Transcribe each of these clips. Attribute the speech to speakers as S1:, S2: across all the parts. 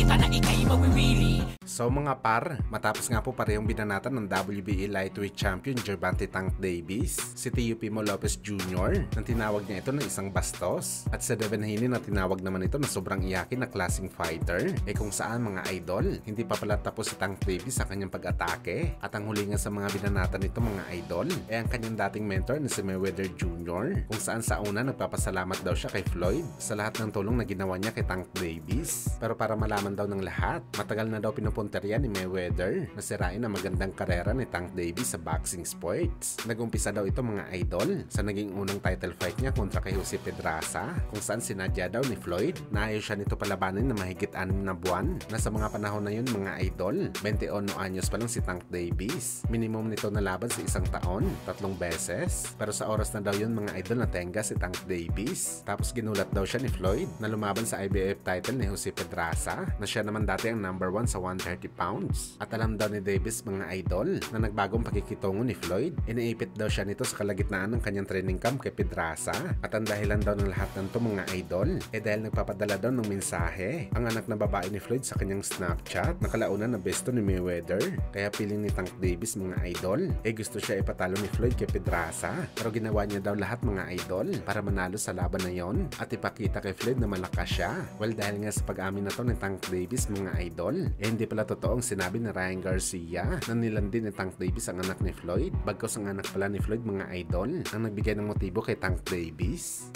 S1: ka na ika'y mawiwili.
S2: So mga par, matapos nga po parehong binanatan ng WBA Lightweight Champion Gervonta Tank Davis, si Teofimo Lopez Jr. nang tinawag niya ito ng isang bastos, at si Devin Haney na tinawag naman ito na sobrang iyakin na klaseng fighter, kung saan mga idol, hindi pa pala tapos si Tank Davis sa kanyang pag-atake, at ang huli nga sa mga binanatan nito mga idol, ang kanyang dating mentor na si Mayweather Jr. kung saan sa una nagpapasalamat daw siya kay Floyd sa lahat ng tulong na ginawa niya kay Tank Davis. Pero para malaman daw ng lahat, matagal na daw pinupunterian ni Mayweather na sirain ang magandang karera ni Tank Davis sa boxing sports. Nag-umpisa daw ito mga idol sa naging unang title fight niya kontra kay Jose Pedraza, kung saan sinadya daw ni Floyd na ayaw siya nito palabanin na mahigit 6 na buwan, na sa mga panahon na yun mga idol, 21 anyos pa lang si Tank Davis. Minimum nito na laban sa isang taon, 3 beses. Pero sa oras na daw yun mga idol, natenga si Tank Davis. Tapos ginulat daw siya ni Floyd na lumaban sa IBF title ni Jose Pedraza, na siya naman dati ang number 1 sa 130 pounds. At alam daw ni Davis mga idol na nagbagong pakikitungo ni Floyd. Iniipit daw siya nito sa kalagitnaan ng kanyang training camp kay Pedraza. At ang dahilan daw ng lahat ng to mga idol, dahil nagpapadala daw ng mensahe ang anak na babae ni Floyd sa kanyang Snapchat na kalaunan na besto ni Mayweather. Kaya piling ni Tank Davis mga idol, gusto siya ipatalo ni Floyd kay Pedraza. Pero ginawa niya daw lahat mga idol para manalo sa laban na yon at ipakita kay Floyd na malakas siya. Well, dahil nga sa pag-amin na to ni Tank Davis mga idol, hindi pala totoong sinabi ni Ryan Garcia na nilandi ni Tank Davis ang anak ni Floyd. Bagkus ang anak pala ni Floyd mga idol ang nagbigay ng motibo kay Tank Davis.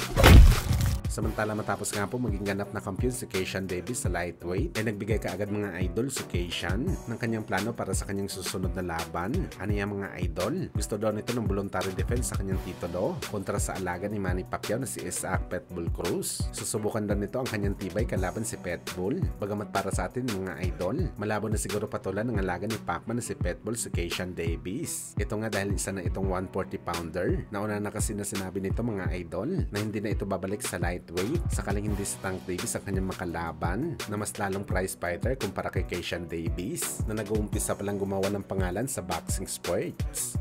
S2: Samantala matapos nga po maging ganap na kampiyon si Keishan Davis sa lightweight, nagbigay kaagad mga idol si Keishan ng kanyang plano para sa kanyang susunod na laban. Ano yung mga idol? Gusto daw nito ng voluntary defense sa kanyang titulo kontra sa alaga ni Manny Pacquiao na si Isaac Pitbull Cruz. Susubukan daw nito ang kanyang tibay kalaban si Pitbull. Bagamat para sa atin mga idol, malabo na siguro patulan ng alaga ni Pacman na si Pitbull si Keishan Davis. Ito nga dahil isa na itong 140 pounder. Nauna na kasi na sinabi nito mga idol na hindi na ito babalik sa lightweight sakaling hindi si Tank Davis ang kanyang makalaban na mas lalong prize fighter kumpara kay Keishan Davis na nag-uumpisa palang gumawa ng pangalan sa boxing sports.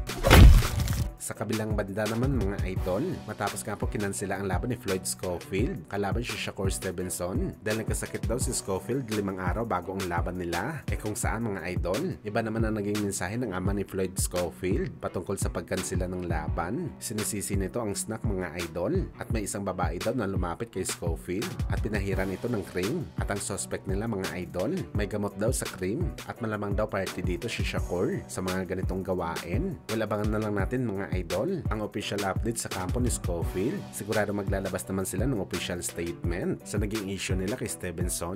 S2: Sa kabilang banda naman mga idol, matapos nga po kinansela ang laban ni Floyd Schofield kalaban si Shakur Stevenson dahil nagkasakit daw si Schofield 5 araw bago ang laban nila. Kung saan mga idol, iba naman ang naging mensahe ng ama ni Floyd Schofield patungkol sa pagkansela ng laban. Sinisisi nito ang snack mga idol at may isang babae daw na lumapit kay Schofield at pinahiran ito ng cream, at ang suspect nila mga idol may gamot daw sa cream at malamang daw party dito si Shakur sa mga ganitong gawain. Well, abangan na lang natin mga idol ang official update sa kampo ni Schofield. Sigurado maglalabas naman sila ng official statement sa naging issue nila kay Stevenson.